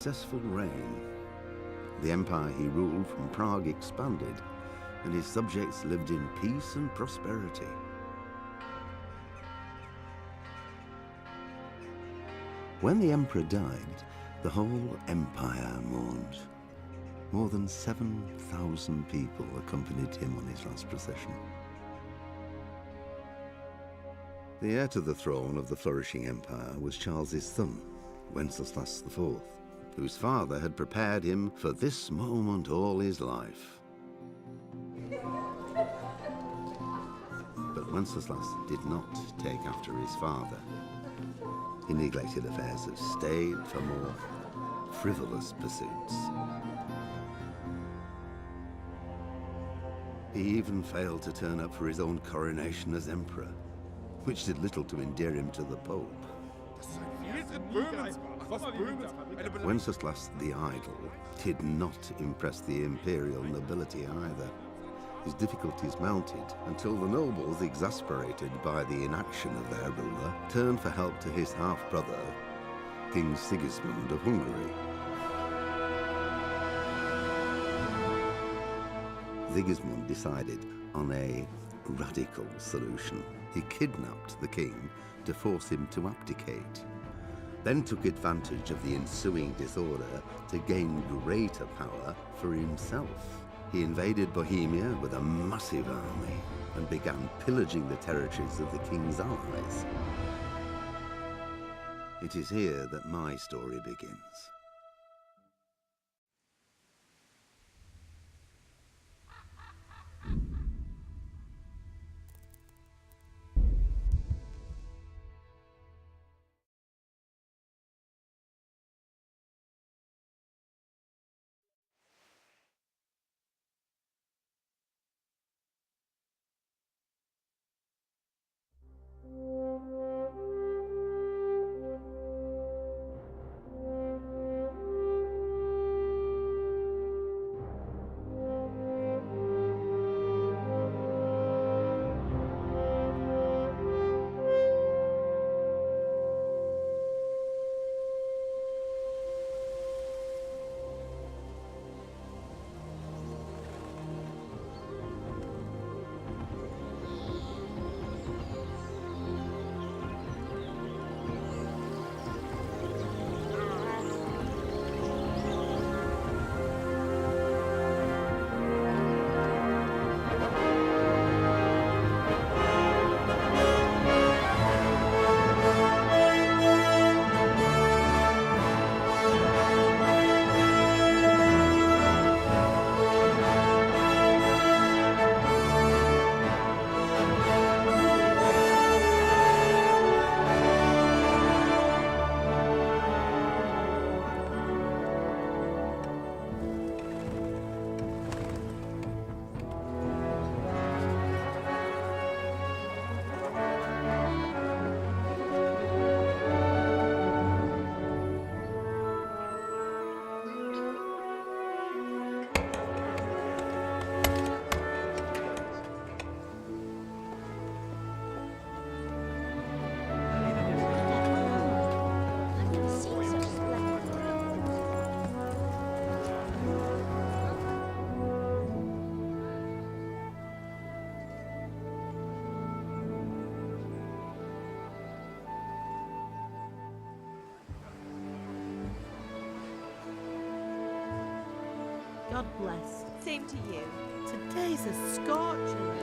Successful reign. The empire he ruled from Prague expanded, and his subjects lived in peace and prosperity. When the emperor died, the whole empire mourned. More than 7,000 people accompanied him on his last procession. The heir to the throne of the flourishing empire was Charles's son, Wenceslas IV, whose father had prepared him for this moment all his life. But Wenceslas did not take after his father. He neglected affairs of state for more frivolous pursuits. He even failed to turn up for his own coronation as emperor, which did little to endear him to the Pope. Wenceslas the Idle did not impress the imperial nobility either. His difficulties mounted until the nobles, exasperated by the inaction of their ruler, turned for help to his half-brother, King Sigismund of Hungary. Sigismund decided on a radical solution. He kidnapped the king to force him to abdicate, then took advantage of the ensuing disorder to gain greater power for himself. He invaded Bohemia with a massive army and began pillaging the territories of the king's allies. It is here that my story begins. God bless. Same to you. Today's a scorcher.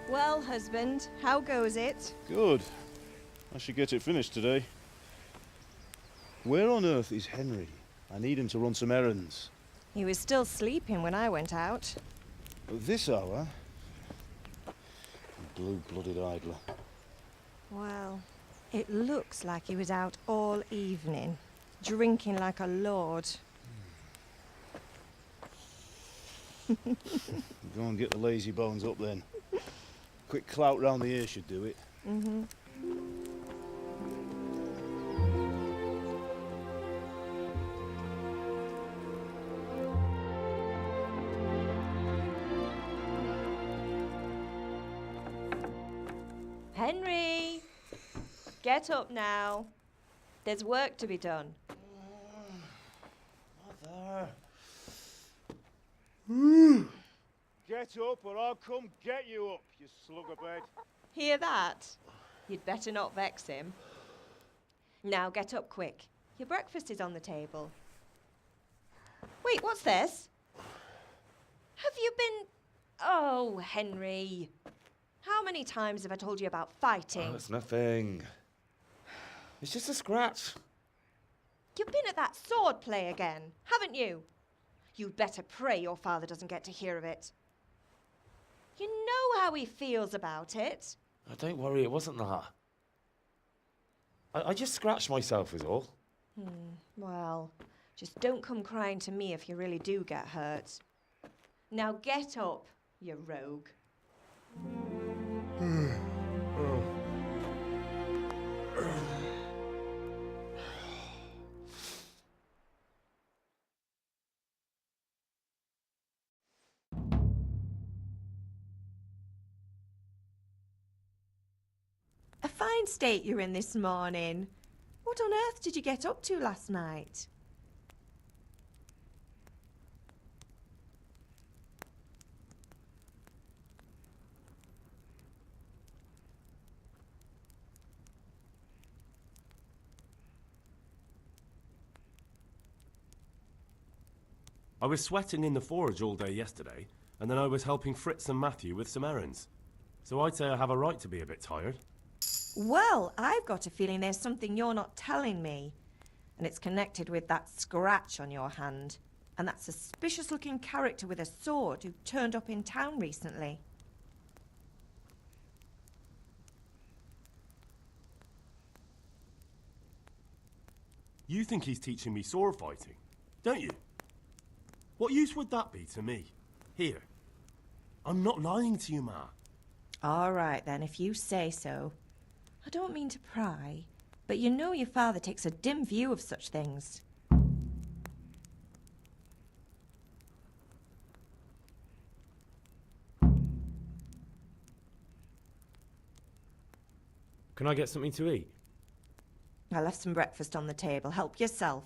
Well, husband, how goes it? Good. I should get it finished today. Where on earth is Henry? I need him to run some errands. He was still sleeping when I went out. At this hour? Blue-blooded idler. Well, it looks like he was out all evening, drinking like a lord. Go and get the lazy bones up then. Quick clout round the ear should do it. Mm-hmm. Henry! Get up now. There's work to be done. Mother. Get up or I'll come get you up, you slugabed. Hear that? You'd better not vex him. Now get up quick. Your breakfast is on the table. Wait, what's this? Have you been... Oh, Henry. How many times have I told you about fighting? Oh, it's nothing. It's just a scratch. You've been at that sword play again, haven't you? You'd better pray your father doesn't get to hear of it. You know how he feels about it. Oh, don't worry, it wasn't that. I just scratched myself is all. Well, just don't come crying to me if you really do get hurt. Now get up, you rogue. A fine state you're in this morning. What on earth did you get up to last night? I was sweating in the forge all day yesterday, and then I was helping Fritz and Matthew with some errands. So I'd say I have a right to be a bit tired. Well, I've got a feeling there's something you're not telling me. And it's connected with that scratch on your hand. And that suspicious-looking character with a sword who turned up in town recently. You think he's teaching me sword fighting, don't you? What use would that be to me? Here. I'm not lying to you, Ma. All right, then, if you say so. I don't mean to pry, but you know your father takes a dim view of such things. Can I get something to eat? I left some breakfast on the table. Help yourself.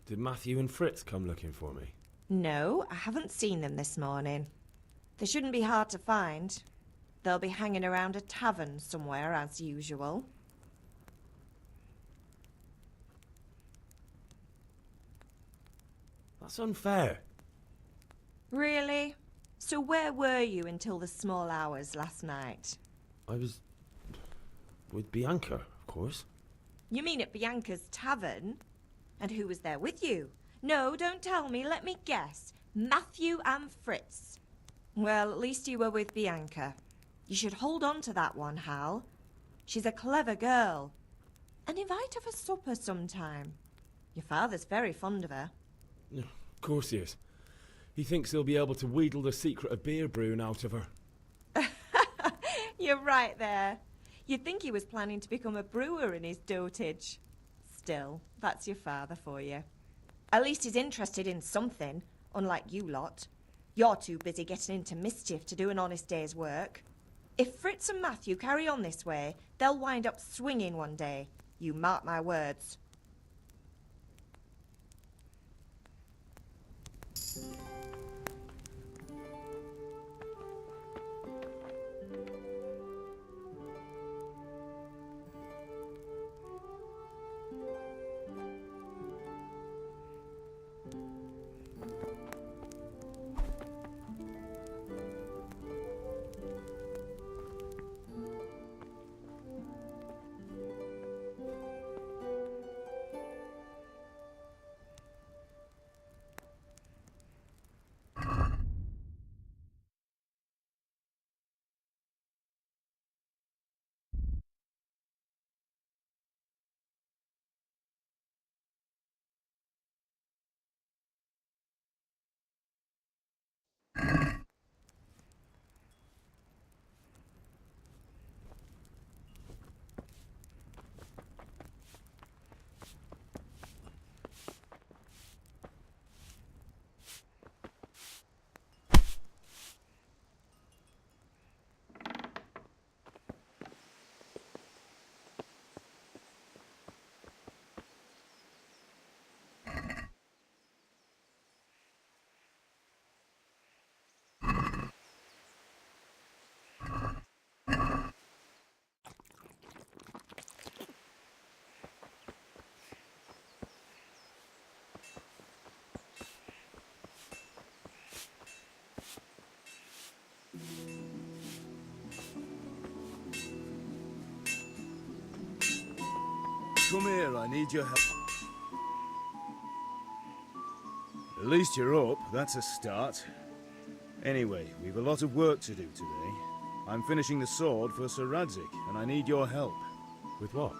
Did Matthew and Fritz come looking for me? No, I haven't seen them this morning. They shouldn't be hard to find. They'll be hanging around a tavern somewhere, as usual. That's unfair. Really? So where were you until the small hours last night? I was with Bianca, of course. You mean at Bianca's tavern? And who was there with you? No, don't tell me. Let me guess. Matthew and Fritz. Well, at least you were with Bianca. You should hold on to that one, Hal. She's a clever girl. And invite her for supper sometime. Your father's very fond of her. Of course he is. He thinks he'll be able to wheedle the secret of beer brewing out of her. You're right there. You'd think he was planning to become a brewer in his dotage. Still, that's your father for you. At least he's interested in something, unlike you lot. You're too busy getting into mischief to do an honest day's work. If Fritz and Matthew carry on this way, they'll wind up swinging one day. You mark my words. Come here, I need your help. At least you're up, that's a start. Anyway, we've a lot of work to do today. I'm finishing the sword for Sir Radzig, and I need your help. With what?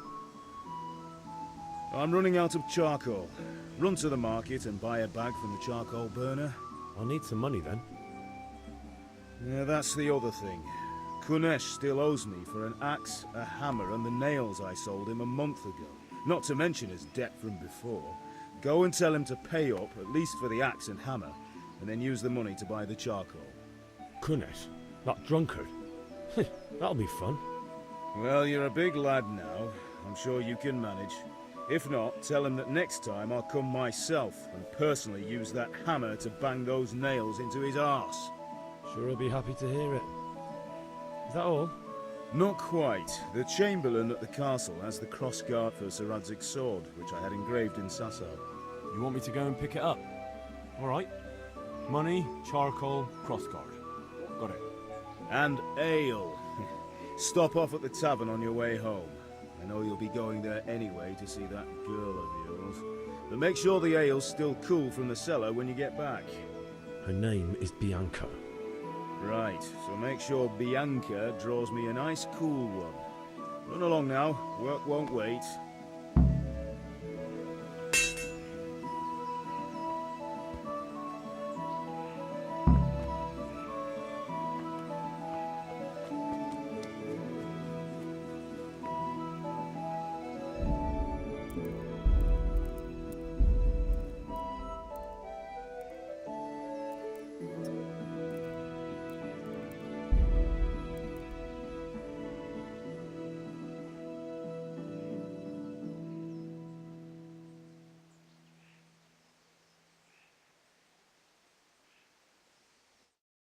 I'm running out of charcoal. Run to the market and buy a bag from the charcoal burner. I'll need some money then. Yeah, that's the other thing. Kunesh still owes me for an axe, a hammer, and the nails I sold him a month ago. Not to mention his debt from before. Go and tell him to pay up, at least for the axe and hammer, and then use the money to buy the charcoal. Kunesh? That drunkard? That'll be fun. Well, you're a big lad now. I'm sure you can manage. If not, tell him that next time I'll come myself and personally use that hammer to bang those nails into his arse. Sure he'll be happy to hear it. Is that all? Not quite. The Chamberlain at the castle has the crossguard for Sir Radzig's sword, which I had engraved in Sasau. You want me to go and pick it up? All right. Money, charcoal, crossguard. Got it. And ale. Stop off at the tavern on your way home. I know you'll be going there anyway to see that girl of yours. But make sure the ale's still cool from the cellar when you get back. Her name is Bianca. Right, so make sure Bianca draws me a nice cool one. Run along now, work won't wait.